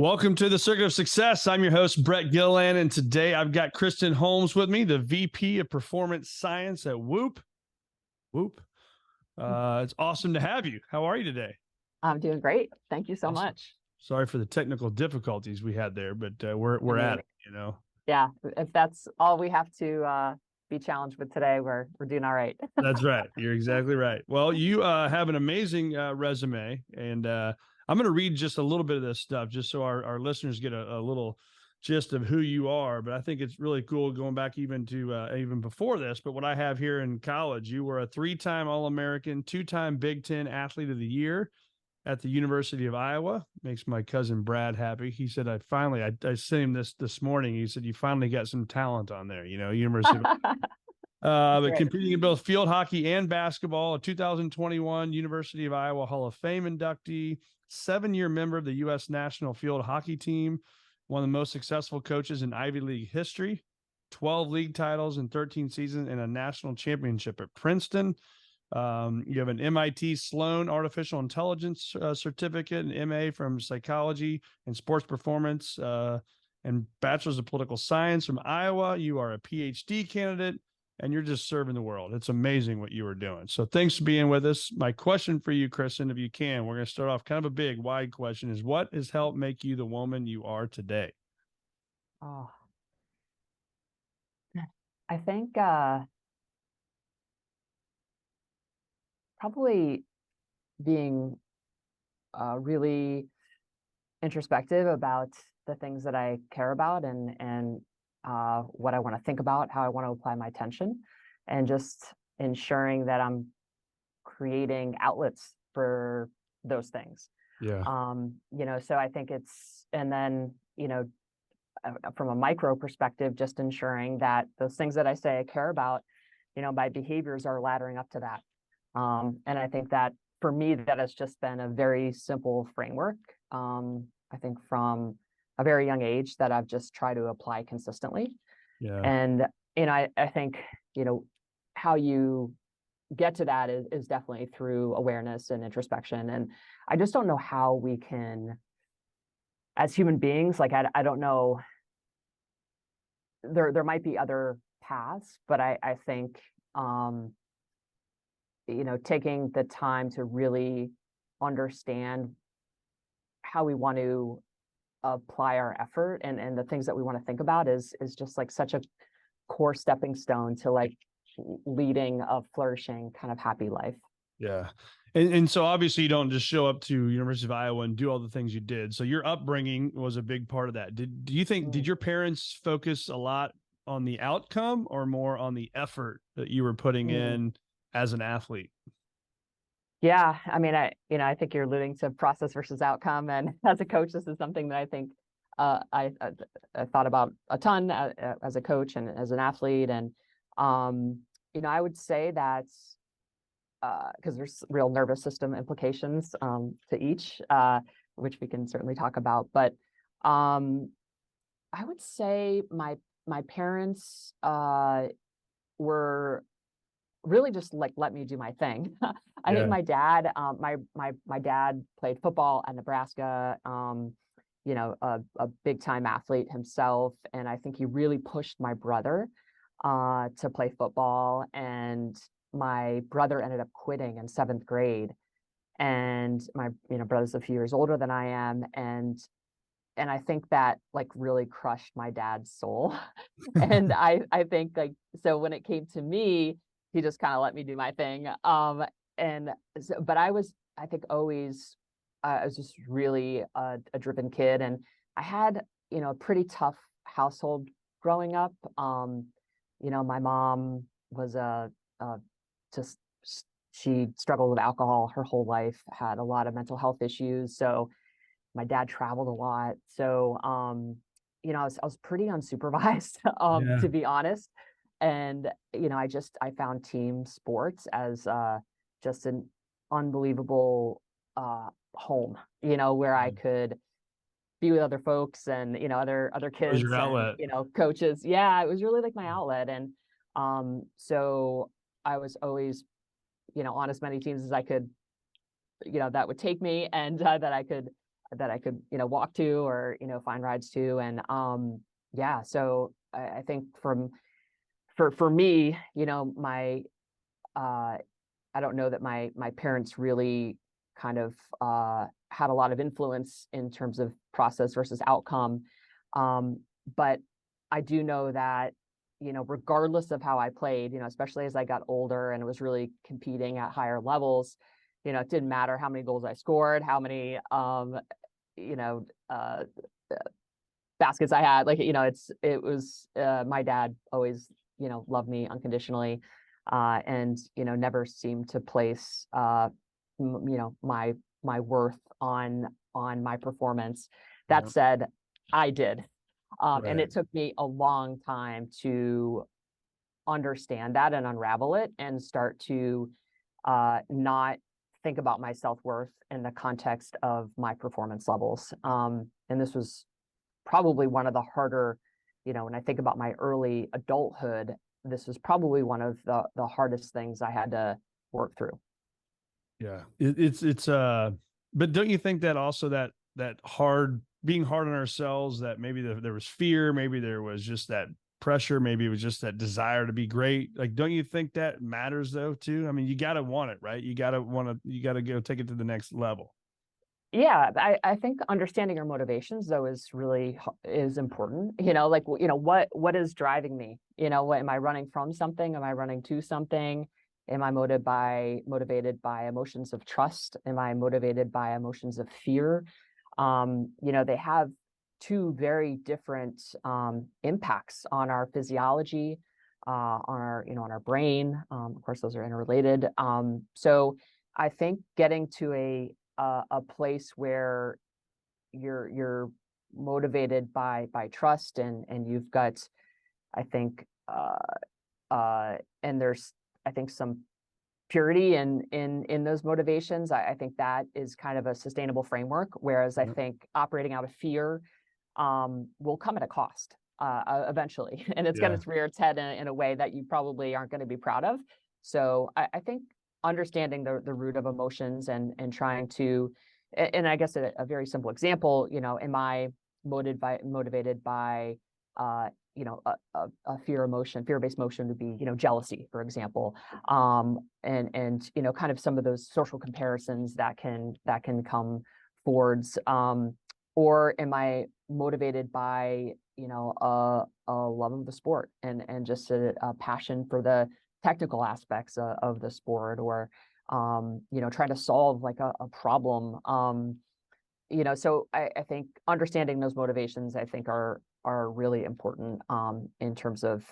Welcome to the Circuit of Success. I'm your host, Brett Gilliland, and today I've got Kristen Holmes with me, the VP of Performance Science at Whoop. Whoop. It's awesome to have you. How are you today? I'm doing great. Thank you so Awesome. much. Sorry for the technical difficulties we had there, but we're at it, you know. Yeah, if that's all we have to be challenged with today, we're doing all right. That's right. You're exactly right. Well, you have an amazing resume, and I'm going to read just a little bit of this stuff just so our listeners get a little gist of who you are. But I think it's really cool going back even to even before this. But what I have here in college, you were a 3-time All-American, 2-time Big Ten Athlete of the Year at the University of Iowa. Makes my cousin Brad happy. He said, I sent him this morning. He said, you finally got some talent on there, you know, University of but competing in both field hockey and basketball, a 2021 University of Iowa Hall of Fame inductee, 7-year member of the U.S. national field hockey team, one of the most successful coaches in Ivy League history, 12 league titles in 13 seasons, and a national championship at Princeton. You have an MIT Sloan Artificial Intelligence certificate, an MA from Psychology and Sports Performance, and Bachelor's of Political Science from Iowa. You are a PhD candidate, and you're just serving the world. It's amazing what you are doing. So thanks for being with us. My question for you, Kristen, if you can, we're going to start off kind of a big, wide question, is what has helped make you the woman you are today? Oh, I think probably being really introspective about the things that I care about and what I want to think about, how I want to apply my attention, and just ensuring that I'm creating outlets for those things. Yeah. So I think and then, from a micro perspective, just ensuring that those things that I say I care about, my behaviors are laddering up to that. And I think that for me, that has just been a very simple framework. I think from a very young age that I've just tried to apply consistently. Yeah. And, I think, how you get to that is definitely through awareness and introspection. And I just don't know how we can, as human beings, like, I don't know, there might be other paths, but I think, taking the time to really understand how we want to apply our effort and the things that we want to think about is just like such a core stepping stone to like leading a flourishing kind of happy life. Yeah. And so obviously you don't just show up to University of Iowa and do all the things you did. So your upbringing was a big part of that. Did your parents focus a lot on the outcome or more on the effort that you were putting in as an athlete? Yeah. I mean, I think you're alluding to process versus outcome. And as a coach, this is something that I think I thought about a ton as a coach and as an athlete. And, I would say that because there's real nervous system implications to each, which we can certainly talk about. But I would say my parents were really just like let me do my thing. I think my dad, my dad played football at Nebraska. A big time athlete himself, and I think he really pushed my brother to play football. And my brother ended up quitting in 7th grade, and my brother's a few years older than I am, and I think that like really crushed my dad's soul. And I think like, so when it came to me, he just kind of let me do my thing. But I think always, I was just really a driven kid, and I had, a pretty tough household growing up. My mom was just, she struggled with alcohol her whole life, had a lot of mental health issues. So my dad traveled a lot. So, I was pretty unsupervised, to be honest. And, I found team sports as just an unbelievable home, where I could be with other folks and, other kids, your outlet. and, coaches. Yeah, it was really like my outlet. And so I was always, on as many teams as I could, that would take me, and that I could that I could, walk to, or, find rides to. And yeah, so I think for me, my I don't know that my parents really kind of had a lot of influence in terms of process versus outcome. But I do know that, regardless of how I played, especially as I got older and was really competing at higher levels, it didn't matter how many goals I scored, how many, you know, uh, baskets I had. Like, it was my dad always, loved me unconditionally, and never seemed to place my worth on my performance. That Yeah. said, I did, and Right. it took me a long time to understand that and unravel it and start to not think about my self-worth in the context of my performance levels. And this was probably one of the harder, when I think about my early adulthood, this was probably one of the hardest things I had to work through. Yeah. It's but don't you think that also that being hard on ourselves, that maybe there was fear, maybe there was just that pressure, maybe it was just that desire to be great. Like, don't you think that matters though too? I mean, you got to want it, right? You got to go take it to the next level. Yeah, I think understanding your motivations though is important. Like, what is driving me? What am I running from something? Am I running to something? Am I motivated by emotions of trust? Am I motivated by emotions of fear? They have two very different impacts on our physiology, on our brain. Of course, those are interrelated. So I think getting to a place where you're motivated by trust, and you've got, I think, and there's, I think, some purity in those motivations. I think that is kind of a sustainable framework. Whereas I Yep. think operating out of fear will come at a cost eventually, and it's going Yeah. to rear its head in a way that you probably aren't going to be proud of. So I think understanding the root of emotions, and trying to, and I guess a very simple example, am I motivated by a fear-based emotion would be, jealousy, for example, and kind of some of those social comparisons that can come forwards, or am I motivated by, a love of the sport, and just a passion for the technical aspects of the sport, or trying to solve like a problem. So I think understanding those motivations, I think, are really important, in terms of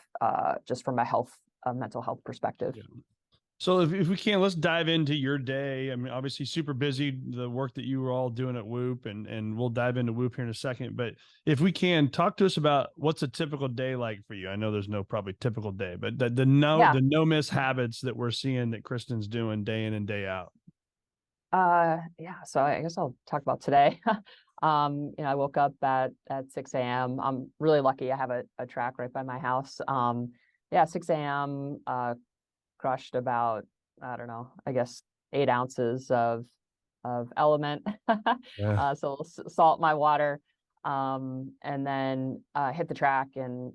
just from a mental health perspective. Yeah. So if we can, let's dive into your day. I mean, obviously super busy, the work that you were all doing at Whoop, and we'll dive into Whoop here in a second. But if we can, talk to us about what's a typical day like for you. I know there's no probably typical day, but Yeah. the no miss habits that we're seeing that Kristen's doing day in and day out. Yeah. So I guess I'll talk about today. I woke up at 6 a.m. I'm really lucky. I have a track right by my house. Yeah, 6 a.m. Crushed about, I don't know, I guess 8 ounces of element. Yeah. So salt my water. And then hit the track, and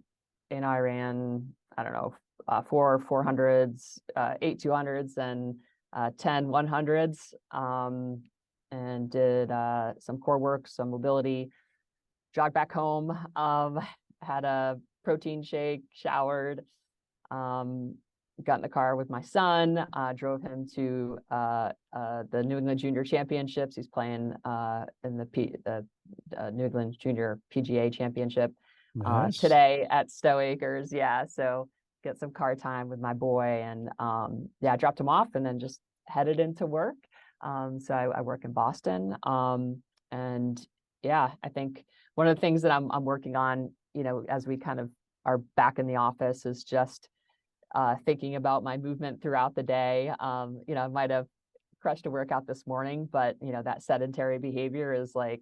I ran, I don't know, 400s, 8 200s, and 10 100s, and did some core work, some mobility, jogged back home, had a protein shake, showered, got in the car with my son, drove him to the New England Junior Championships. He's playing in the New England Junior PGA Championship Nice. today at Stowe Acres. Yeah, so get some car time with my boy, and yeah, dropped him off, and then just headed into work. So I work in Boston, and yeah, I think one of the things that I'm working on, as we kind of are back in the office, is just thinking about my movement throughout the day. I might have crushed a workout this morning, but that sedentary behavior is like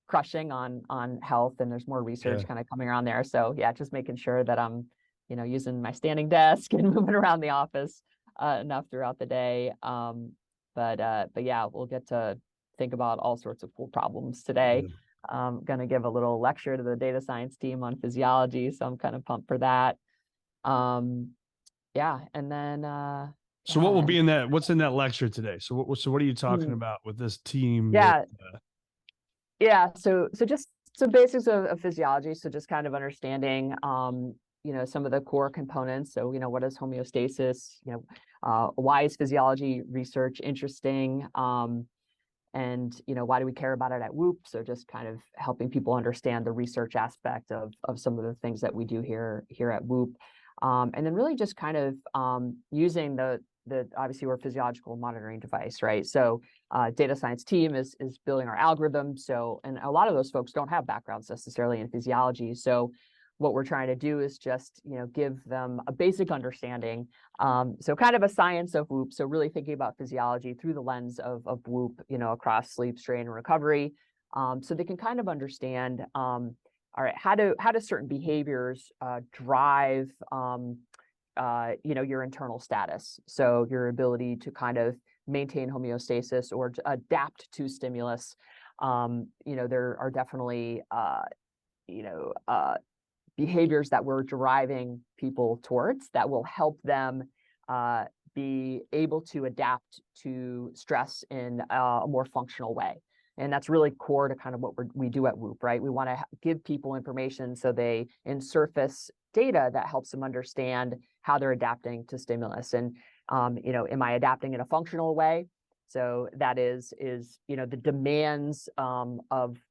crushing on health, and there's more research Yeah. kind of coming around there. So yeah, just making sure that I'm, using my standing desk and moving around the office enough throughout the day. But yeah, we'll get to think about all sorts of cool problems today. I'm going to give a little lecture to the data science team on physiology, so I'm kind of pumped for that. Yeah, and then so what will be in that? What's in that lecture today? So what are you talking about with this team? Yeah, So just some basics of physiology. So just kind of understanding, some of the core components. So, what is homeostasis? Why is physiology research interesting? And why do we care about it at Whoop? So just kind of helping people understand the research aspect of some of the things that we do here at Whoop. And then really just kind of using the obviously we're a physiological monitoring device, right? So data science team is building our algorithms. So, and a lot of those folks don't have backgrounds necessarily in physiology. So what we're trying to do is just, give them a basic understanding. So kind of a science of Whoop. So really thinking about physiology through the lens of Whoop, across sleep, strain, and recovery. So they can kind of understand, all right, how do certain behaviors drive, your internal status. So your ability to kind of maintain homeostasis or adapt to stimulus. There are definitely, behaviors that we're driving people towards that will help them be able to adapt to stress in a more functional way. And that's really core to kind of what we do at Whoop, right? We want to give people information so they surface data that helps them understand how they're adapting to stimulus. And, am I adapting in a functional way? So that is, the demands of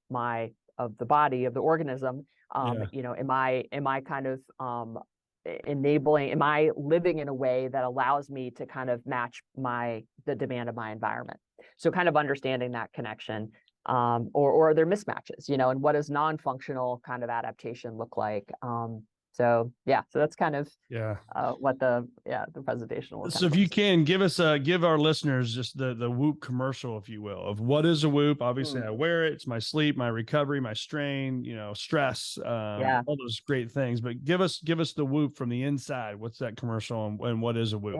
the body, of the organism. Am I kind of am I living in a way that allows me to kind of match the demand of my environment? So kind of understanding that connection, or are there mismatches, and what does non-functional kind of adaptation look like? So that's kind of what the presentation will. So if you can give our listeners just the Whoop commercial, if you will, of what is a Whoop. Obviously I wear it. It's my sleep, my recovery, my strain, stress, all those great things, but give us the Whoop from the inside. What's that commercial and what is a Whoop?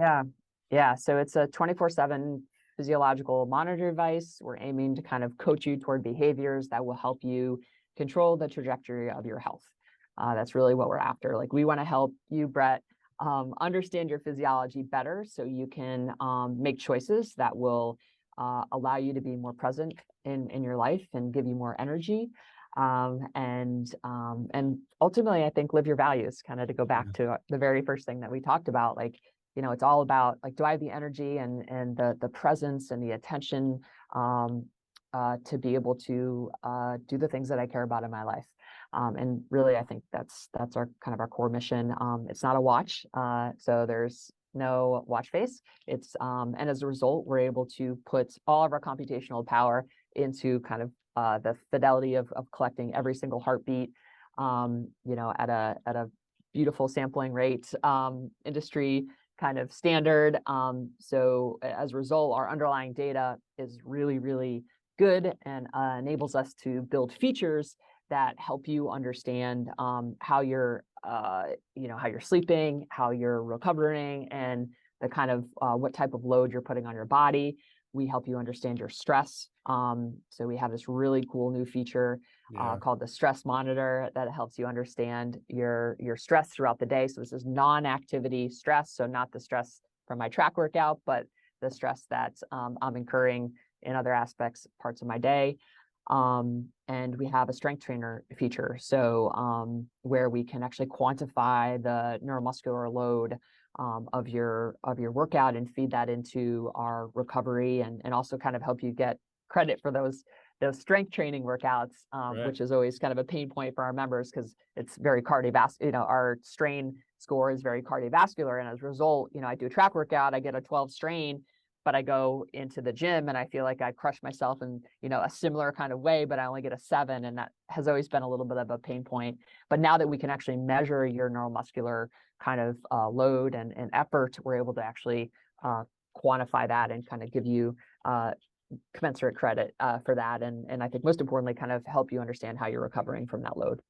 Yeah. So it's a 24/7 physiological monitor device. We're aiming to kind of coach you toward behaviors that will help you control the trajectory of your health. That's really what we're after. Like, we want to help you, Brett, understand your physiology better so you can make choices that will allow you to be more present in your life and give you more energy. And ultimately, I think, live your values, kind of to go back to the very first thing that we talked about. Like, it's all about, like, do I have the energy and the presence and the attention to be able to do the things that I care about in my life. And really, I think that's our kind of our core mission. It's not a watch, so there's no watch face. It's and as a result, we're able to put all of our computational power into kind of the fidelity of collecting every single heartbeat, at a beautiful sampling rate, industry kind of standard. So as a result, our underlying data is really, really good and enables us to build features that help you understand how you're sleeping, how you're recovering, and the kind of what type of load you're putting on your body. We help you understand your stress. So we have this really cool new feature called the stress monitor that helps you understand your stress throughout the day. So this is non-activity stress. So not the stress from my track workout, but the stress that I'm incurring in other parts of my day. And we have a strength trainer feature. So where we can actually quantify the neuromuscular load of your workout and feed that into our recovery, and also kind of help you get credit for those strength training workouts, which is always kind of a pain point for our members because it's very cardiovascular. Our strain score is very cardiovascular, and as a result, I do a track workout, I get a 12 strain, but I go into the gym and I feel like I crush myself in, a similar kind of way, but I only get a 7. And that has always been a little bit of a pain point. But now that we can actually measure your neuromuscular kind of load and effort, we're able to actually quantify that and kind of give you commensurate credit for that. And I think most importantly, kind of help you understand how you're recovering from that load.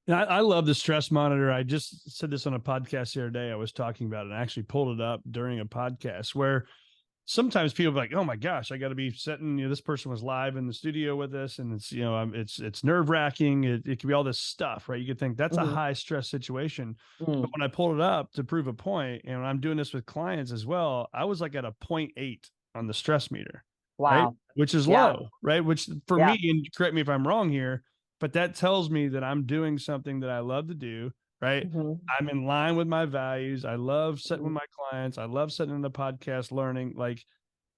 I love the stress monitor. I just said this on a podcast the other day. I was talking about it and I actually pulled it up during a podcast where sometimes people are like, oh my gosh, I got to be setting, this person was live in the studio with us, and it's, it's nerve wracking. It can be all this stuff, right? You could think that's a Mhm. high stress situation. But Mm. when I pulled it up to prove a point, and when I'm doing this with clients as well, I was like at a 0.8 on the stress meter, right? Wow. Which is Yeah. low, right? Which for Yeah. me, and correct me if I'm wrong here, but that tells me that I'm doing something that I love to do, right? Mhm. I'm in line with my values. I love sitting with Mhm. my clients. I love sitting in the podcast, learning. Like,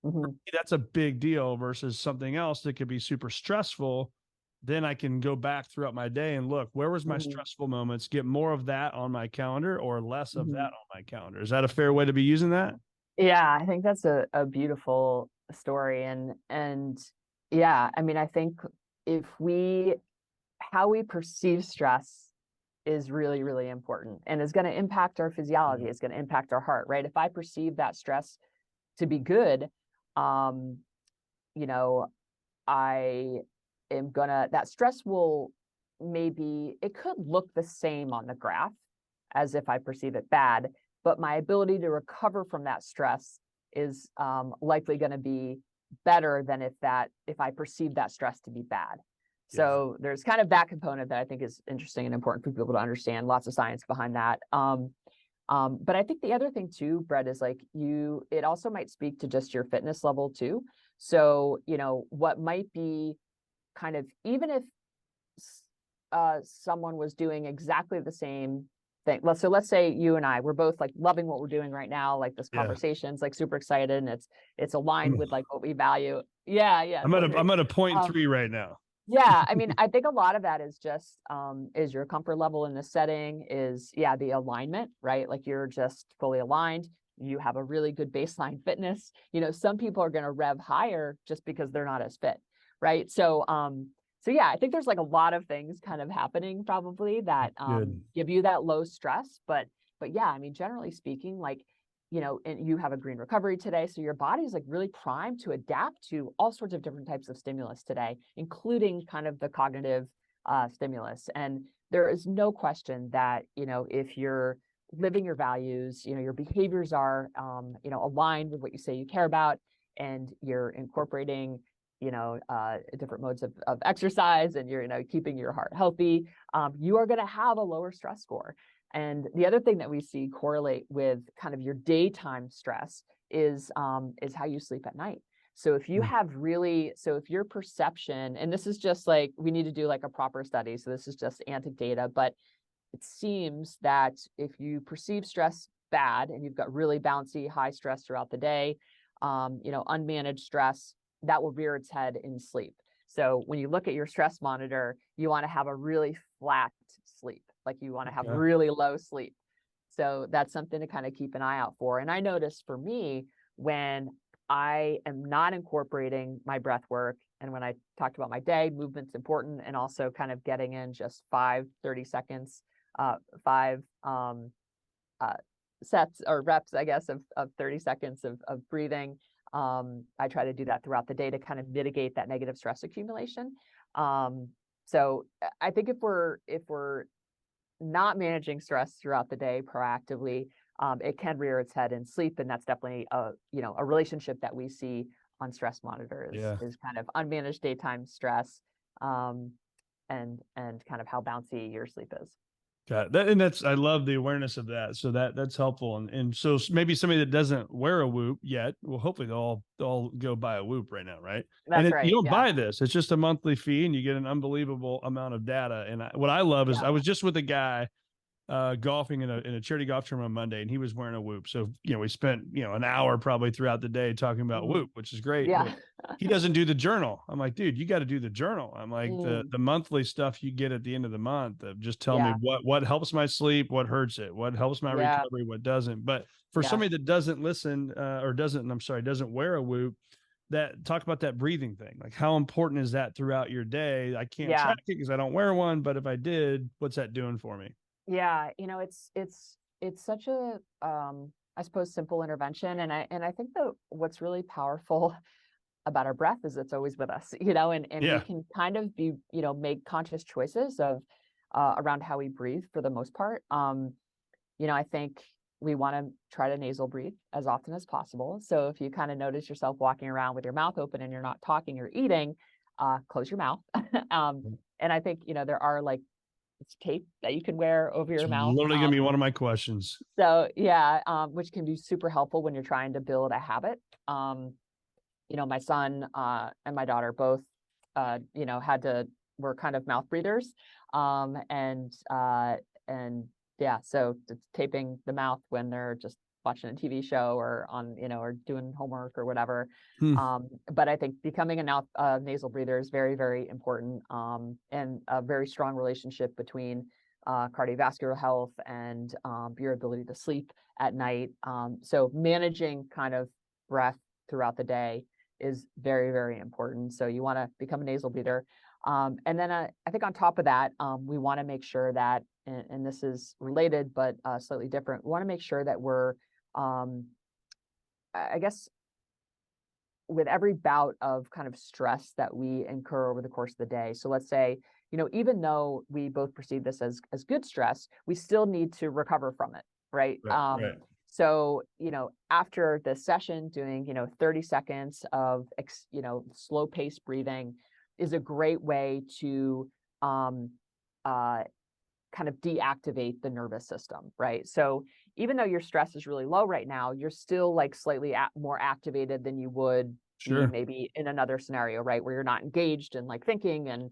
Mhm. that's a big deal versus something else that could be super stressful. Then I can go back throughout my day and look, where was my Mhm. stressful moments, get more of that on my calendar or less of that Mhm. on my calendar. Is that a fair way to be using that? Yeah, I think that's a beautiful story. And yeah, I mean, I think if we how we perceive stress is really, really important and is going to impact our physiology. Yeah. It's going to impact our heart, right? If I perceive that stress to be good, um, you know, I am gonna that stress will maybe it could look the same on the graph as if I perceive it bad, but my ability to recover from that stress is likely going to be better than if I perceive that stress to be bad. Yeah. So there's kind of that component that I think is interesting and important for people to understand. Lots of science behind that. But I think the other thing too, Brett, is like it also might speak to just your fitness level too. So, what might be kind of, even if someone was doing exactly the same thing. Let's say you and I, we're both like loving what we're doing right now. Like this Yeah. conversation's like super excited and it's aligned I'm, with like what we value. Yeah, yeah, I'm at so a, great. I'm at a point Um, three right now. yeah, I mean, I think a lot of that is just is your comfort level in the setting, is the alignment, right? Like you're just fully aligned. You have a really good baseline fitness. Some people are going to rev higher just because they're not as fit, right? So yeah, I think there's like a lot of things kind of happening probably that Good. give you that low stress, but yeah, I mean, generally speaking, like and you have a green recovery today. So your body is like really primed to adapt to all sorts of different types of stimulus today, including kind of the cognitive stimulus. And there is no question that, if you're living your values, your behaviors are, aligned with what you say you care about, and you're incorporating, different modes of exercise, and you're, keeping your heart healthy, you are going to have a lower stress score. And the other thing that we see correlate with kind of your daytime stress is how you sleep at night. So if you have so if your perception, and this is just like, we need to do like a proper study, so this is just anecdata, but it seems that if you perceive stress bad and you've got really bouncy, high stress throughout the day, unmanaged stress, that will rear its head in sleep. So when you look at your stress monitor, you want to have a really flat sleep, like you want to have Okay. really low sleep. So that's something to kind of keep an eye out for. And I noticed for me, when I am not incorporating my breath work, and when I talked about my day, movement's important, and also kind of getting in just 5 30 seconds, five sets or reps, I guess, of 30 seconds of breathing. I try to do that throughout the day to kind of mitigate that negative stress accumulation. So I think if we're not managing stress throughout the day proactively, it can rear its head in sleep, and that's definitely a relationship that we see on stress monitors Yeah. is kind of unmanaged daytime stress, and kind of how bouncy your sleep is. Got it. That, and that's, I love the awareness of that. So that's helpful. And so maybe somebody that doesn't wear a Whoop yet, well, hopefully they'll go buy a Whoop right now, right? And That's you right. don't Yeah. buy this; it's just a monthly fee, and you get an unbelievable amount of data. And what I love is, Yeah. I was just with a guy golfing in a charity golf tournament on Monday, and he was wearing a Whoop. So we spent an hour probably throughout the day talking about Mm. Whoop, which is great. Yeah. But he doesn't do the journal. I'm like, dude, you got to do the journal. I'm like, the Mm. the monthly stuff you get at the end of the month of just tell me Yeah. what helps my sleep, what hurts it, what helps my Yeah. recovery, what doesn't. But for Yeah. somebody that doesn't listen or doesn't, I'm sorry, doesn't wear a Whoop, that talk about that breathing thing. Like, how important is that throughout your day? I can't Yeah. track it because I don't wear one, but if I did, what's that doing for me? Yeah. It's such a I suppose simple intervention. And I think that what's really powerful about our breath is it's always with us, and we Yeah. can kind of be, make conscious choices of around how we breathe for the most part. I think we want to try to nasal breathe as often as possible. So if you kind of notice yourself walking around with your mouth open and you're not talking or eating, close your mouth. And I think, there are like, it's tape that you can wear over It's your mouth. literally going to be one of my questions. So yeah, which can be super helpful when you're trying to build a habit. My son and my daughter both, were kind of mouth breathers. And yeah, so it's taping the mouth when they're just watching a TV show or or doing homework or whatever. But I think becoming a nasal breather is very, very important, and a very strong relationship between cardiovascular health and your ability to sleep at night. So managing kind of breath throughout the day is very, very important. So you want to become a nasal breather. And then I think on top of that, we want to make sure that, and this is related, but slightly different. We want to make sure that we're, I guess, with every bout of kind of stress that we incur over the course of the day. So let's say, even though we both perceive this as good stress, we still need to recover from it, right? Right. So, after the session, doing, 30 seconds of, slow paced breathing is a great way to kind of deactivate the nervous system, right? So even though your stress is really low right now, you're still like slightly more activated than you would be maybe in another scenario, right? Where you're not engaged and like thinking. And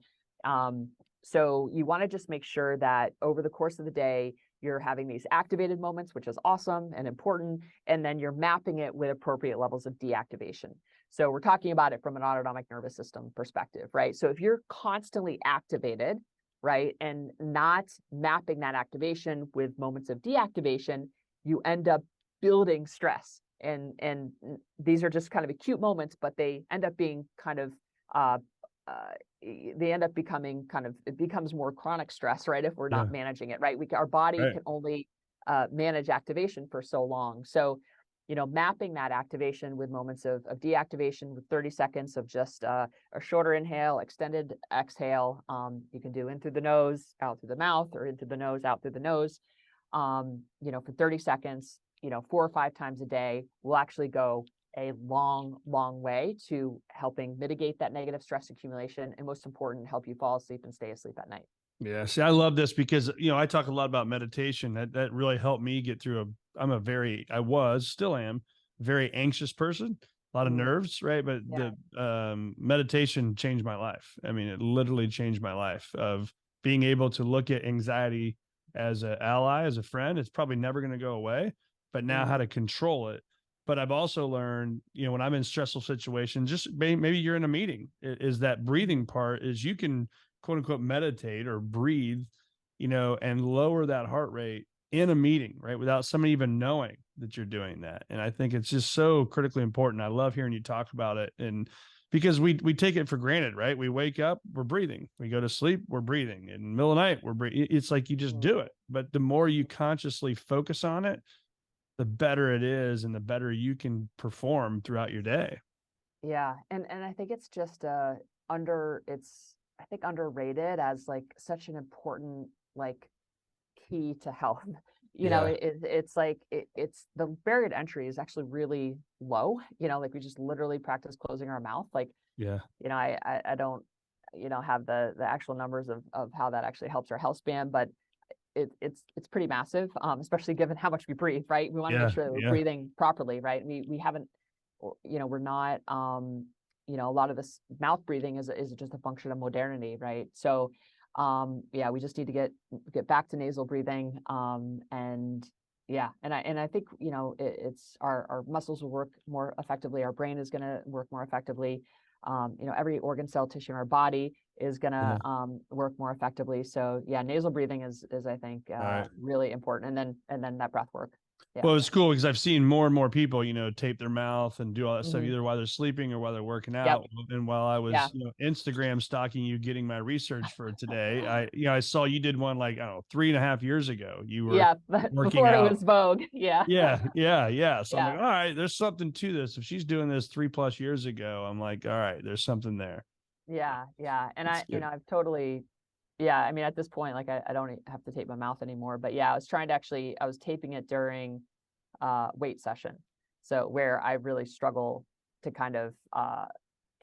so you want to just make sure that over the course of the day, you're having these activated moments, which is awesome and important. And then you're mapping it with appropriate levels of deactivation. So we're talking about it from an autonomic nervous system perspective, right? So if you're constantly activated, right, and not mapping that activation with moments of deactivation, you end up building stress. And these are just kind of acute moments, but they end up being kind of they end up becoming it becomes more chronic stress, right? If we're not managing it, right? Our body can only manage activation for so long. So, mapping that activation with moments of deactivation with 30 seconds of just a shorter inhale, extended exhale. You can do in through the nose, out through the mouth, or in through the nose, out through the nose. For 30 seconds, 4 or 5 times a day will actually go a long, long way to helping mitigate that negative stress accumulation, and most important, help you fall asleep and stay asleep at night. Yeah. See, I love this because, I talk a lot about meditation. That really helped me get through I still am very anxious person, a lot of nerves, right? But the meditation changed my life. I mean, it literally changed my life of being able to look at anxiety as an ally, as a friend. It's probably never going to go away, but now how to control it. But I've also learned, when I'm in stressful situations, just maybe you're in a meeting, is that breathing part is you can quote unquote meditate or breathe, and lower that heart rate in a meeting, right? Without somebody even knowing that you're doing that. And I think it's just so critically important. I love hearing you talk about it. And because we take it for granted, right? We wake up, we're breathing. We go to sleep, we're breathing. In the middle of the night, we're breathing. It's like you just do it. But the more you consciously focus on it, the better it is and the better you can perform throughout your day. Yeah. And I think it's just underrated as like such an important like key to health. It's like it's the barrier to entry is actually really low. Like we just literally practice closing our mouth. Like I don't have the actual numbers of how that actually helps our health span, but it's pretty massive, especially given how much we breathe, right? We want to make sure that we're breathing properly, right? We haven't, we're not, a lot of this mouth breathing is just a function of modernity, right? So, we just need to get back to nasal breathing, and I think it's our muscles will work more effectively. Our brain is going to work more effectively. Every organ, cell, tissue in our body is going to work more effectively. So nasal breathing is I think really important, and then that breath work. Well, it's cool because I've seen more and more people, tape their mouth and do all that stuff either while they're sleeping or while they're working out. And while I was, Instagram stalking you, getting my research for today, I saw you did one like, I don't know, 3.5 years ago. You were working before out. It was vogue. So I'm like, all right, there's something to this. If she's doing this 3+ years ago, I'm like, all right, there's something there. Yeah. And I've totally, at this point, like I don't have to tape my mouth anymore, but I was taping it during weight session. So where I really struggle to kind of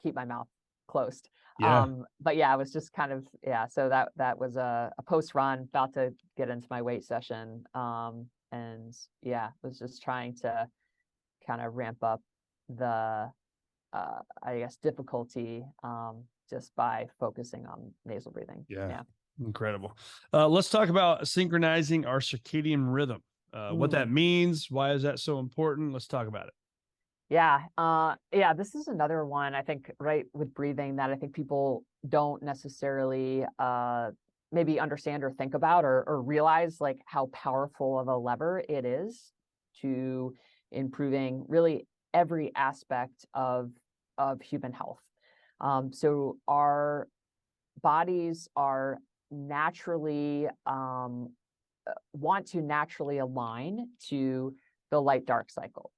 keep my mouth closed. Yeah. But yeah, I was just kind of, so that was a post run, about to get into my weight session. And yeah, was just trying to kind of ramp up the I guess difficulty just by focusing on nasal breathing. Yeah. Incredible. Let's talk about synchronizing our circadian rhythm. What that means, why is that so important? Let's talk about it. Yeah, this is another one, I think, right, with breathing, that I think people don't necessarily maybe understand or think about or realize, like, how powerful of a lever it is to improving really every aspect of human health. So our bodies are naturally want to naturally align to the light dark cycle.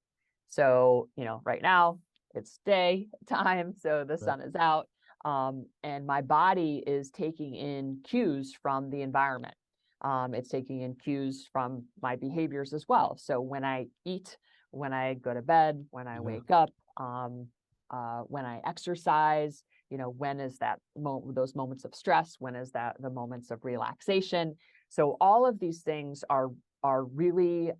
So, right now it's daytime, so the sun is out, and my body is taking in cues from the environment. It's taking in cues from my behaviors as well. So when I eat, when I go to bed, when I wake up, when I exercise, when is that those moments of stress? When is that the moments of relaxation? So all of these things are really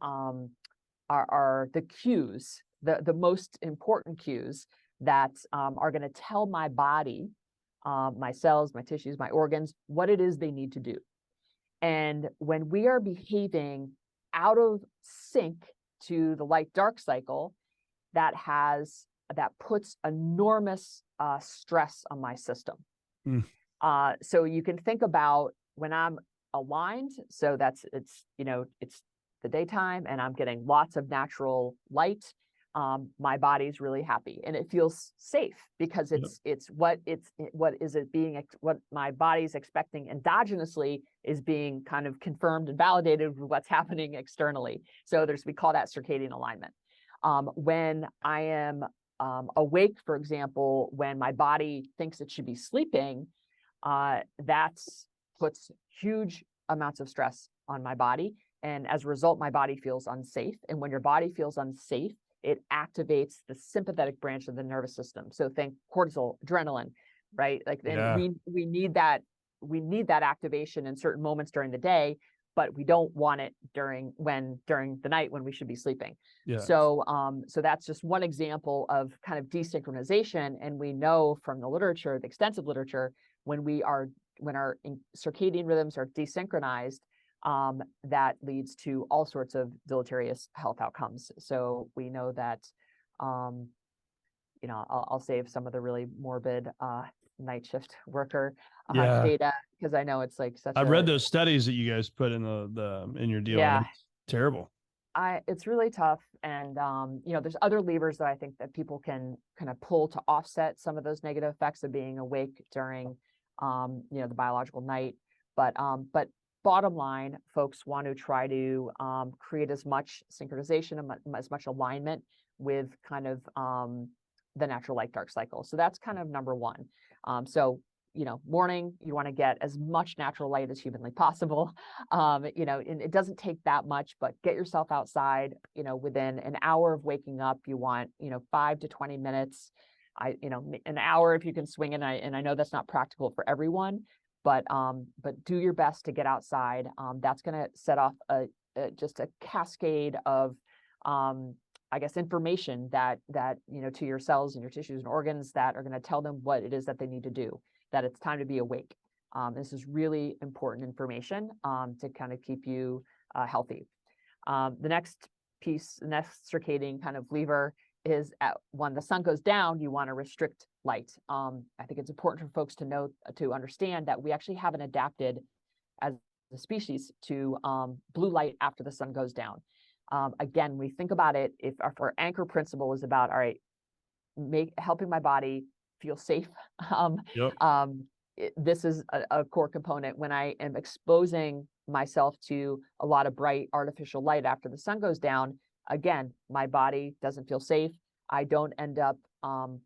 are the cues, the most important cues that are going to tell my body, my cells, my tissues, my organs, what it is they need to do. And when we are behaving out of sync to the light dark cycle, that puts enormous stress on my system. So you can think about when I'm aligned, so it's the daytime and I'm getting lots of natural light, my body's really happy and it feels safe because what my body's expecting endogenously is being kind of confirmed and validated with what's happening externally. So we call that circadian alignment. When I am awake, for example, when my body thinks it should be sleeping, that puts huge amounts of stress on my body. And as a result, my body feels unsafe. And when your body feels unsafe, it activates the sympathetic branch of the nervous system. So think cortisol, adrenaline, right? And we need that activation in certain moments during the day, but we don't want it during the night when we should be sleeping. So that's just one example of kind of desynchronization. And we know from the literature, the extensive literature, when our circadian rhythms are desynchronized, that leads to all sorts of deleterious health outcomes. So we know that, I'll save some of the really morbid night shift worker data, because I know it's like I've read those studies that you guys put in in your deal. Yeah, and it's terrible. It's really tough. And, there's other levers that I think that people can kind of pull to offset some of those negative effects of being awake during, the biological night. But bottom line, folks want to try to create as much synchronization, as much alignment with kind of the natural light dark cycle. So that's kind of number one. So morning, you want to get as much natural light as humanly possible. And it doesn't take that much, but get yourself outside. Within an hour of waking up, you want 5 to 20 minutes. An hour if you can swing it. And I know that's not practical for everyone, but do your best to get outside. That's going to set off just a cascade of I guess information that to your cells and your tissues and organs that are going to tell them what it is that they need to do, that it's time to be awake. This is really important information to kind of keep you healthy. The next piece, the next circadian kind of lever is when the sun goes down, you want to restrict light. I think it's important for folks to understand that we actually haven't adapted as a species to blue light after the sun goes down. Again, we think about it, if our anchor principle is about, all right, helping my body feel safe. This is a core component. When I am exposing myself to a lot of bright artificial light after the sun goes down, again, my body doesn't feel safe. I don't end up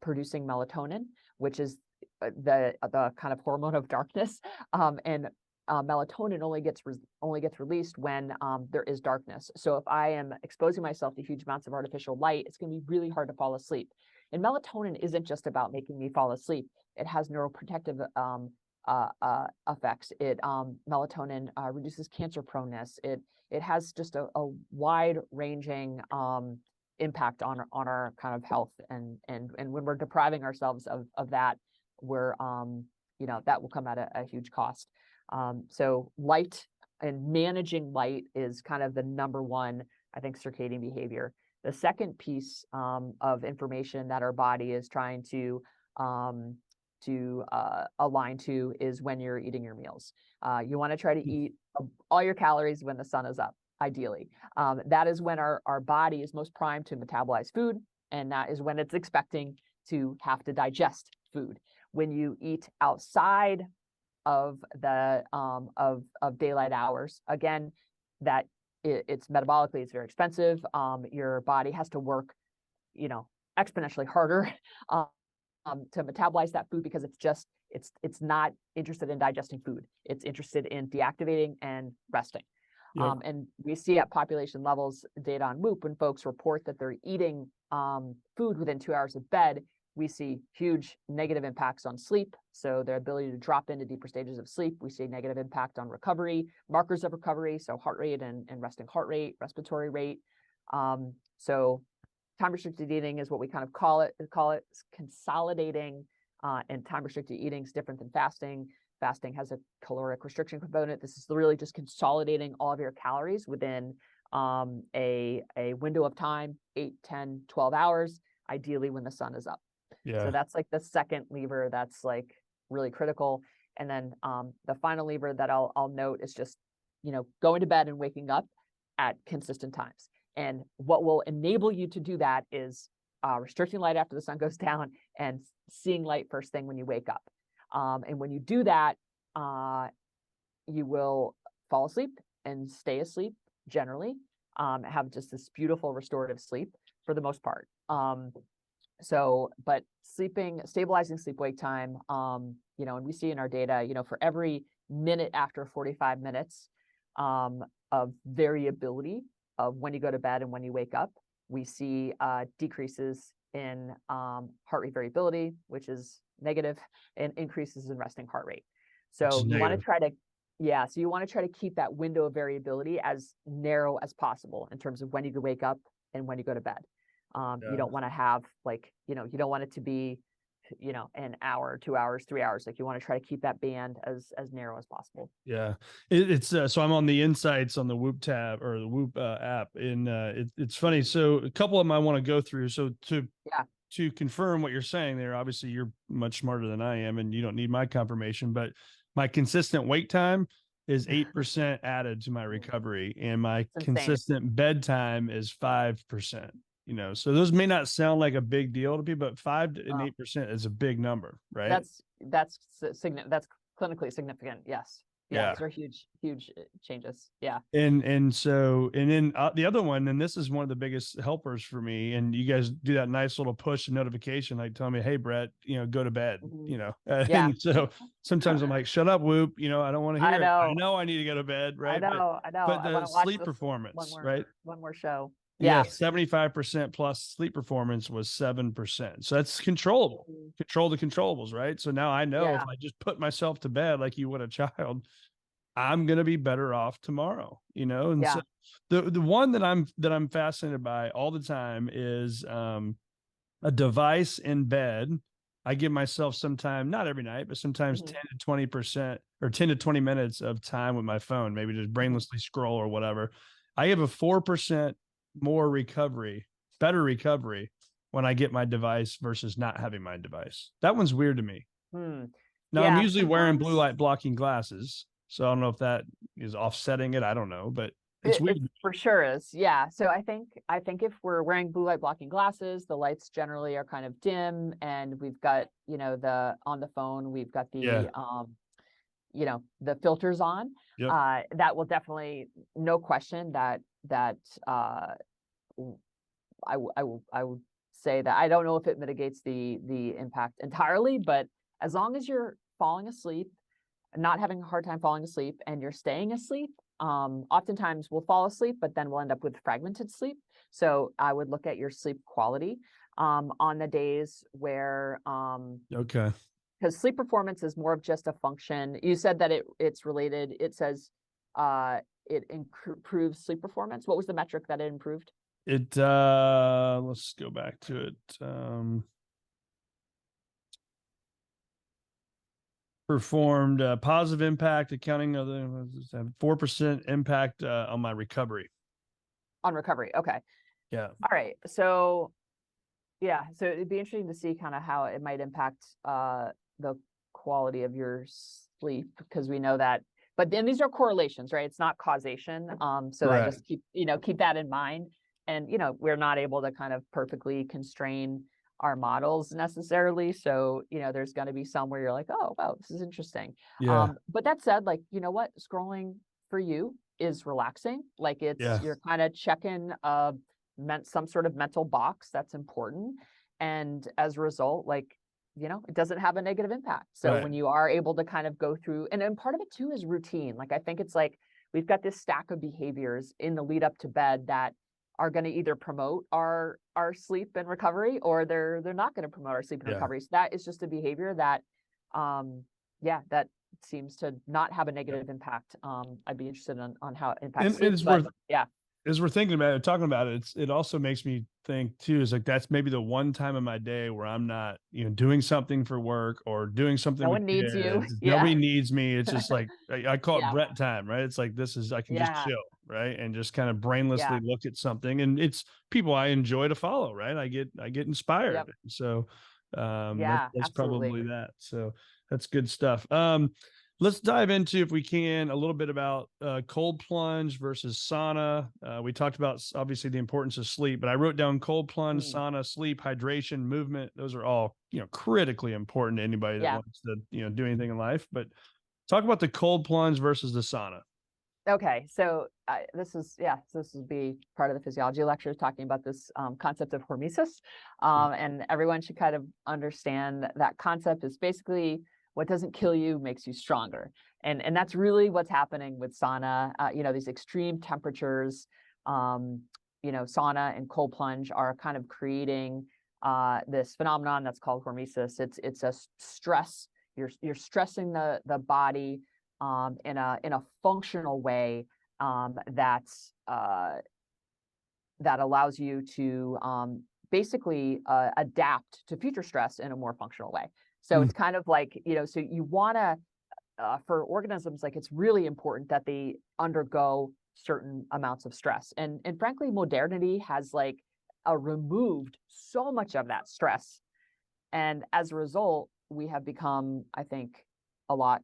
producing melatonin, which is the kind of hormone of darkness. And melatonin only gets released when there is darkness. So if I am exposing myself to huge amounts of artificial light, it's going to be really hard to fall asleep. And melatonin isn't just about making me fall asleep. It has neuroprotective effects. Melatonin reduces cancer proneness. It has just a wide ranging impact on our kind of health, and when we're depriving ourselves of that, we're that will come at a huge cost. So light and managing light is kind of the number one, I think, circadian behavior. The second piece of information that our body is trying to align to is when you're eating your meals. You want to try to eat all your calories when the sun is up, ideally. That is when our body is most primed to metabolize food, and that is when it's expecting to have to digest food. When you eat outside of the of daylight hours, again, that it's metabolically, it's very expensive. Your body has to work, exponentially harder to metabolize that food, because it's not interested in digesting food. It's interested in deactivating and resting. Yep. And we see at population levels data on Whoop, when folks report that they're eating food within 2 hours of bed, we see huge negative impacts on sleep. So their ability to drop into deeper stages of sleep. We see negative impact on recovery, markers of recovery, so heart rate and resting heart rate, respiratory rate. So time-restricted eating is what we kind of call it consolidating, and time-restricted eating is different than fasting. Fasting has a caloric restriction component. This is really just consolidating all of your calories within a window of time, 8, 10, 12 hours, ideally when the sun is up. Yeah. So that's like the second lever that's like really critical. And then the final lever that I'll note is just, going to bed and waking up at consistent times. And what will enable you to do that is restricting light after the sun goes down and seeing light first thing when you wake up. And when you do that, you will fall asleep and stay asleep generally, have just this beautiful restorative sleep for the most part. But stabilizing sleep-wake time, and we see in our data, for every minute after 45 minutes of variability of when you go to bed and when you wake up, we see decreases in heart rate variability, which is negative, and increases in resting heart rate. So you want to try to keep that window of variability as narrow as possible in terms of when you can wake up and when you go to bed. You don't want to have you don't want it to be, an hour, 2 hours, 3 hours. You want to try to keep that band as narrow as possible. Yeah. It's so I'm on the insights on the Whoop tab or the Whoop app, and it's funny. So a couple of them I want to go through. So to confirm what you're saying there, obviously you're much smarter than I am and you don't need my confirmation, but my consistent wake time is 8% added to my recovery, and my consistent bedtime is 5%. So those may not sound like a big deal to people, but 5 and 8% is a big number, right? That's clinically significant. Yes. Yeah. Those are huge changes. Yeah. And then the other one, and this is one of the biggest helpers for me, and you guys do that nice little push notification, like telling me, hey, Brett, go to bed, and so sometimes I'm like, shut up, Whoop. I don't want to hear it. I know I need to go to bed. Right. I know. But the sleep performance, right? One more show. Yeah, 75% plus sleep performance was 7%. So that's controllable. Control the controllables, right? So now I know if I just put myself to bed like you would a child, I'm gonna be better off tomorrow, And so the one that I'm fascinated by all the time is a device in bed. I give myself some time, not every night, but sometimes 10 to 20% or 10 to 20 minutes of time with my phone, maybe just brainlessly scroll or whatever. I have a 4% more better recovery when I get my device versus not having my device. That one's weird to me. Now I'm usually wearing blue light blocking glasses, so I don't know if that is offsetting it. I don't know, but it's weird. It for sure is. Yeah. So I think if we're wearing blue light blocking glasses, the lights generally are kind of dim, and we've got, on the phone, we've got the the filters on. Yep. That will definitely, no question that I would say that I don't know if it mitigates the impact entirely, but as long as you're falling asleep not having a hard time falling asleep and you're staying asleep, oftentimes we'll fall asleep, but then we'll end up with fragmented sleep. So I would look at your sleep quality on the days where Okay. because sleep performance is more of just a function. You said that it's related. It says it improves sleep performance. What was the metric that it improved? Let's go back to it. Performed positive impact, accounting of the 4% impact on my recovery. On recovery. Okay. Yeah. All right. So yeah, so it'd be interesting to see kind of how it might impact the quality of your sleep, because we know that, but then these are correlations, right? It's not causation. So I just keep that in mind. And we're not able to kind of perfectly constrain our models necessarily. So, there's going to be some where you're like, oh, wow, this is interesting. Yeah. But that said, like, you know what, scrolling for you is relaxing. Like you're kind of checking some sort of mental box that's important. And as a result, like, it doesn't have a negative impact. So when you are able to kind of go through, and part of it too is routine. Like, I think it's like, we've got this stack of behaviors in the lead up to bed that are going to either promote our sleep and recovery, or they're not going to promote our sleep and recovery. So that is just a behavior that, that seems to not have a negative impact. I'd be interested on how it impacts sleep. As we're thinking about it, talking about it, it also makes me think too, is like, that's maybe the one time in my day where I'm not, doing something for work or doing something. No with one needs you. Nobody needs me. It's just like, I call it Brett time, right? It's like, I can just chill, right? And just kind of brainlessly look at something. And it's people I enjoy to follow, right? I get inspired. Yep. So that's absolutely. probably that. So that's good stuff. Let's dive into, if we can, a little bit about cold plunge versus sauna. We talked about obviously the importance of sleep, but I wrote down cold plunge, sauna, sleep, hydration, movement. Those are all, critically important to anybody that wants to, do anything in life. But talk about the cold plunge versus the sauna. Okay, so this will be part of the physiology lectures, talking about this concept of hormesis, and everyone should kind of understand that concept is basically, what doesn't kill you makes you stronger. And that's really what's happening with sauna. These extreme temperatures, sauna and cold plunge are kind of creating this phenomenon that's called hormesis. It's a stress. You're stressing the body in a functional way that allows you to basically adapt to future stress in a more functional way. So it's kind of like, so you want to, for organisms, like, it's really important that they undergo certain amounts of stress. And frankly, modernity has like removed so much of that stress. And as a result, we have become, I think, a lot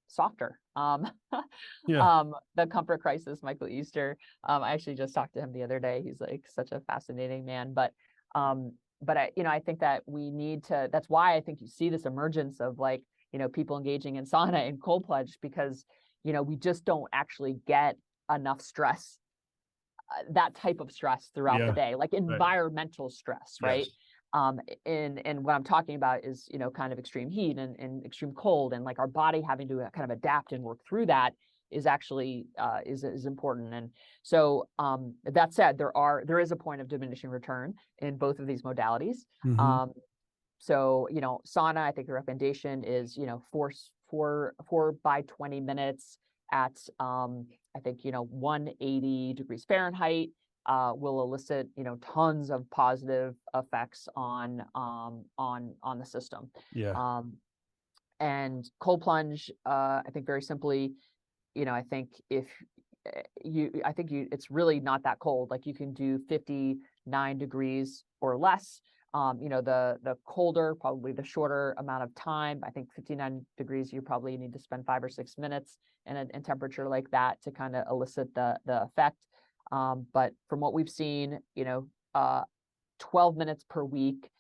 softer. The comfort crisis, Michael Easter, I actually just talked to him the other day. He's like such a fascinating man. But I think that we need to, that's why I think you see this emergence of like, people engaging in sauna and cold plunge, because, we just don't actually get enough stress, that type of stress throughout the day, like environmental stress, right? And what I'm talking about is, kind of extreme heat and extreme cold, and like our body having to kind of adapt and work through that is actually is important. And so that said, there is a point of diminishing return in both of these modalities. So sauna, I think the recommendation is 4 by 20 minutes at I think 180 degrees Fahrenheit. Will elicit tons of positive effects on the system. And cold plunge, I think very simply, I think it's really not that cold. Like, you can do 59 degrees or less. The colder, probably the shorter amount of time. I think 59 degrees, you probably need to spend 5 or 6 minutes in temperature like that to kind of elicit the effect. But from what we've seen, 12 minutes per week,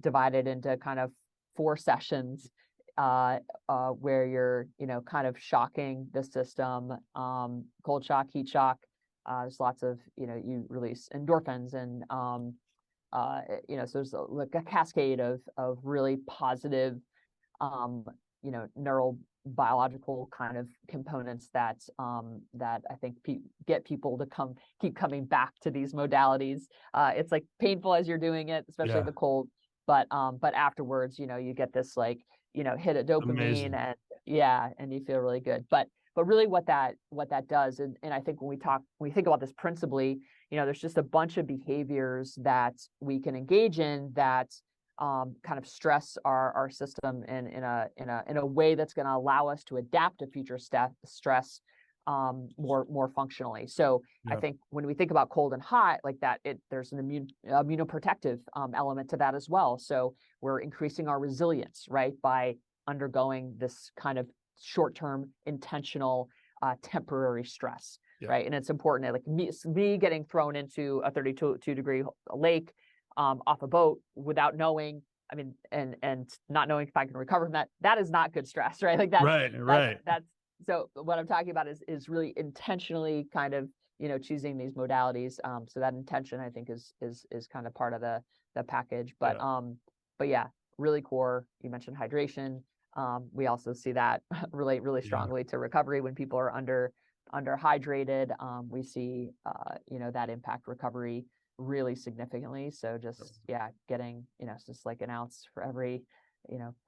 divided into kind of 4 sessions, where you're, kind of shocking the system, cold shock, heat shock. There's lots of, you release endorphins and, so there's like a cascade of really positive, neurobiological kind of components that that I think get people to keep coming back to these modalities. It's like painful as you're doing it, especially the cold, but afterwards, you get this like, hit of dopamine. Amazing. And you feel really good. But really what that does, and I think when we think about this principally, there's just a bunch of behaviors that we can engage in that kind of stress our system in a way that's going to allow us to adapt to future stress more functionally. So I think when we think about cold and hot like that, there's an immunoprotective element to that as well. So we're increasing our resilience, right, by undergoing this kind of short-term intentional temporary stress. Right. And it's important, like me getting thrown into a 32-degree lake off a boat without knowing, I mean, and not knowing if I can recover from that is not good stress, right? Like that's so what I'm talking about is really intentionally kind of, choosing these modalities. So that intention, I think, is kind of part of the package. But yeah, really core. You mentioned hydration. We also see that relate really strongly to recovery when people are underhydrated. We see that impact recovery really significantly. So just getting it's just like an ounce for every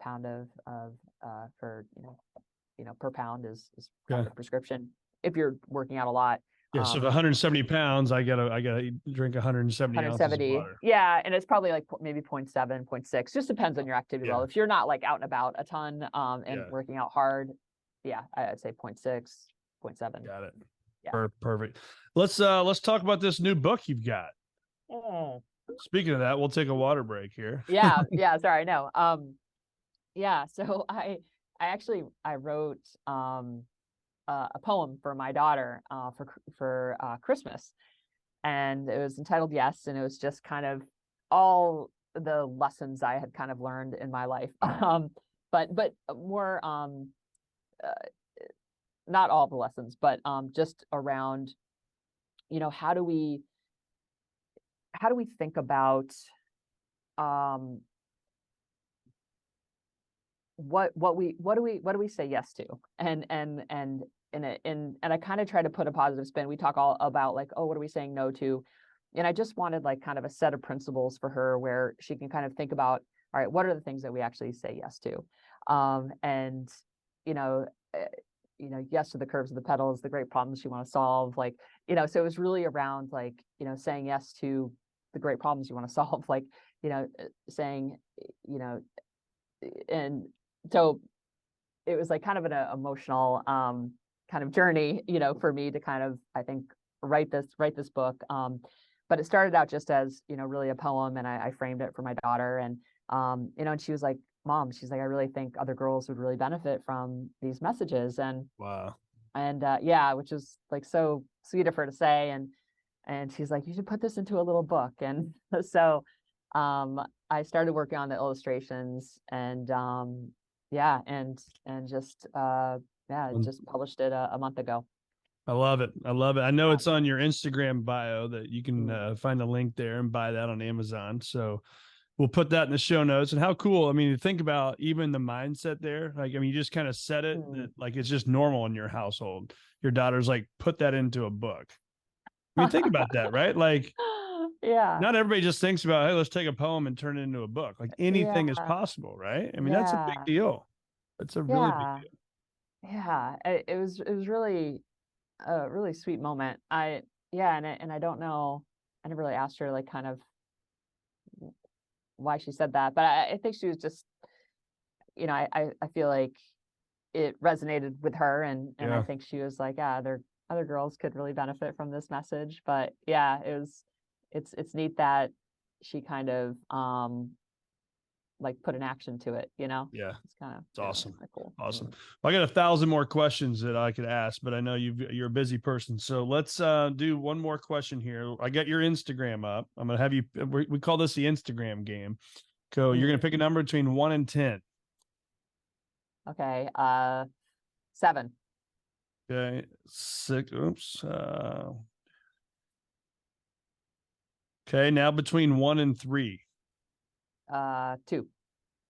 pound of for per pound is kind of a prescription if you're working out a lot. So if 170 pounds, I gotta drink 170 ounces of water. Yeah, and it's probably like maybe 0.7, 0.6. Just depends on your activity level. If you're not like out and about a ton and working out hard, I'd say 0.6, 0.7. Got it. Yeah. Perfect. Let's talk about this new book you've got. Oh. Speaking of that, we'll take a water break here. Yeah. Sorry, no. So I wrote a poem for my daughter for Christmas, and it was entitled Yes, and it was just kind of all the lessons I had kind of learned in my life, but more not all the lessons, but just around how do we think about what do we say yes to, and I kind of try to put a positive spin. We talk all about like, oh, what are we saying no to? And I just wanted like kind of a set of principles for her where she can kind of think about, all right, what are the things that we actually say yes to? And yes to the curves of the petals, the great problems you want to solve. Like, so it was really around like, saying yes to the great problems you want to solve, like, saying, and so it was like kind of an emotional kind of journey, for me to kind of, I think, write this book. But it started out just as, really a poem, and I framed it for my daughter, and and she was like, Mom, she's like, I really think other girls would really benefit from these messages. And wow. And which is like so sweet of her to say. And she's like, you should put this into a little book. And so I started working on the illustrations, and just just published it a month ago. I love it. I know it's on your Instagram bio that you can find a link there and buy that on Amazon. So we'll put that in the show notes. And how cool. I mean, think about even the mindset there. Like, I mean, you just kind of said it that like it's just normal in your household. Your daughter's like, put that into a book. I mean, think about that, right? Like, not everybody just thinks about, hey, let's take a poem and turn it into a book. Like anything is possible, right? I mean, that's a big deal. That's a really big deal. Yeah, it was really a really sweet moment. And I don't know, I never really asked her like kind of why she said that, but I think she was just, I feel like it resonated with her, and I think she was like, other girls could really benefit from this message. But it's neat that she kind of like put an action to it, it's awesome. Cool. Well, I got 1,000 more questions that I could ask, but I know you're a busy person, so let's do one more question here. I got your Instagram up. I'm gonna have you, we call this the Instagram game. So you're gonna pick a number between 1 and 10. Okay. 7. Okay. 6. Oops. Okay, now between 1 and 3. 2.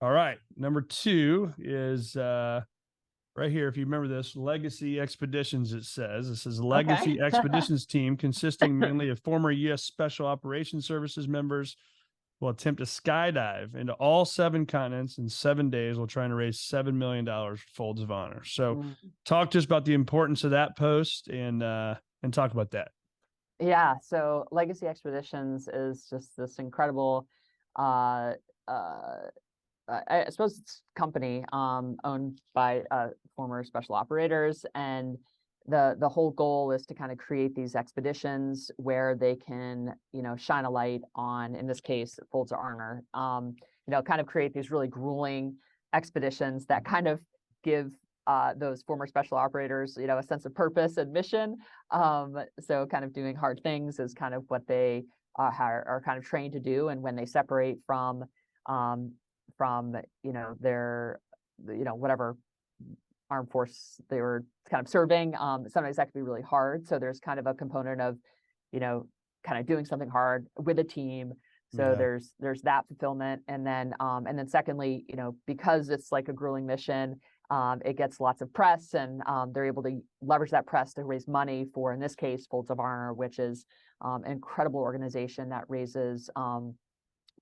All right. Number 2 is right here. If you remember this, Legacy Expeditions, it says Okay. Legacy Expeditions team consisting mainly of former U.S. Special Operations Services members will attempt to skydive into all 7 continents in 7 days while trying to raise $7 million for Folds of Honor. So Mm. talk to us about the importance of that post and talk about that. Yeah, so Legacy Expeditions is just this incredible uh uh I suppose it's a company owned by former special operators, and the whole goal is to kind of create these expeditions where they can, shine a light on, in this case, Folds of Honor. Kind of create these really grueling expeditions that kind of give those former special operators, a sense of purpose and mission. So kind of doing hard things is kind of what they are kind of trained to do, and when they separate um, from their whatever armed force they were kind of serving, sometimes that can be really hard. So there's kind of a component of kind of doing something hard with a team. So Yeah. there's that fulfillment, and then secondly, because it's like a grueling mission, it gets lots of press, and they're able to leverage that press to raise money for, in this case, Folds of Honor, which is an incredible organization that raises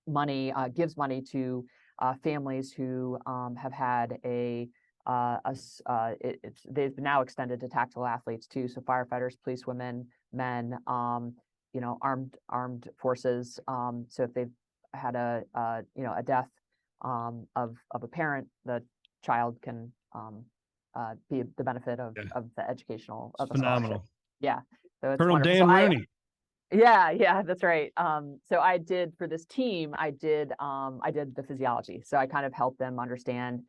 money, gives money to families who have had they've now extended to tactical athletes too. So firefighters, police women, men, armed forces. So if they've had a death of a parent, the child can be the benefit of the educational of a scholarship. Phenomenal. Yeah, so it's Colonel wonderful. Dan Rooney. Yeah, that's right. So I did, for this team, I did the physiology. So I kind of helped them understand,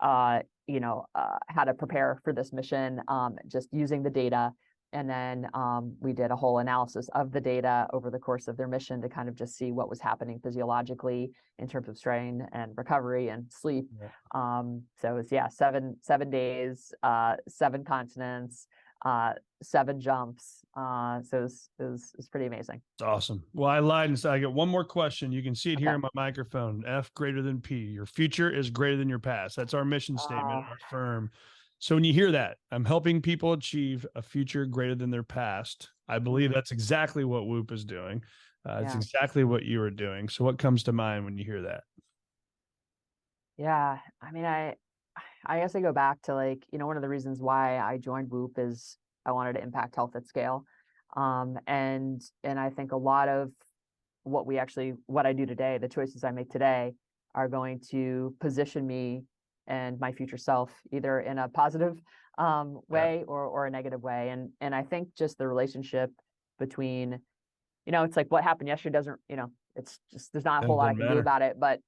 how to prepare for this mission, just using the data. And then we did a whole analysis of the data over the course of their mission to kind of just see what was happening physiologically in terms of strain and recovery and sleep. Yeah. So it's 7 days, 7 continents, 7 jumps. So it was pretty amazing. It's awesome. Well, I lied and said I got one more question. You can see it here Okay. on my microphone. F greater than P. Your future is greater than your past. That's our mission statement at our firm. So when you hear that, I'm helping people achieve a future greater than their past. I believe that's exactly what Whoop is doing. It's exactly what you are doing. So what comes to mind when you hear that? Yeah, I mean, I guess I go back to, like, one of the reasons why I joined Whoop is I wanted to impact health at scale. And I think a lot of what I do today, the choices I make today, are going to position me and my future self either in a positive way or a negative way. And I think just the relationship between, it's like what happened yesterday doesn't, it's just, there's not a whole lot I can do about it. But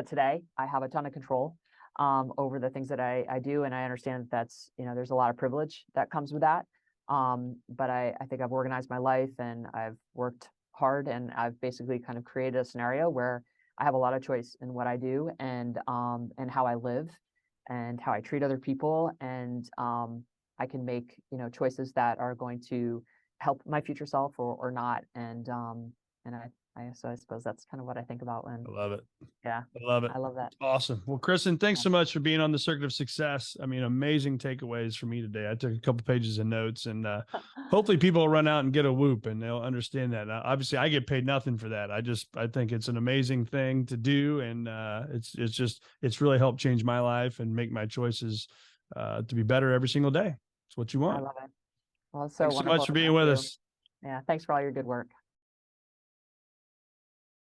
today I have a ton of control over the things that I do. And I understand that that's, there's a lot of privilege that comes with that. But I think I've organized my life, and I've worked hard, and I've basically kind of created a scenario where I have a lot of choice in what I do, and how I live, and how I treat other people. And I can make, choices that are going to help my future self or not. And I suppose that's kind of what I think about when. I love it. Yeah. I love it. I love that. Awesome. Well, Kristen, thanks so much for being on the Circuit of Success. I mean, amazing takeaways for me today. I took a couple pages of notes, and hopefully people will run out and get a Whoop, and they'll understand that. Now, obviously, I get paid nothing for that. I think it's an amazing thing to do, and it's really helped change my life and make my choices to be better every single day. It's what you want. I love it. Well, it's so Thanks so wonderful much for to being talk with to you. us. Yeah. Thanks for all your good work.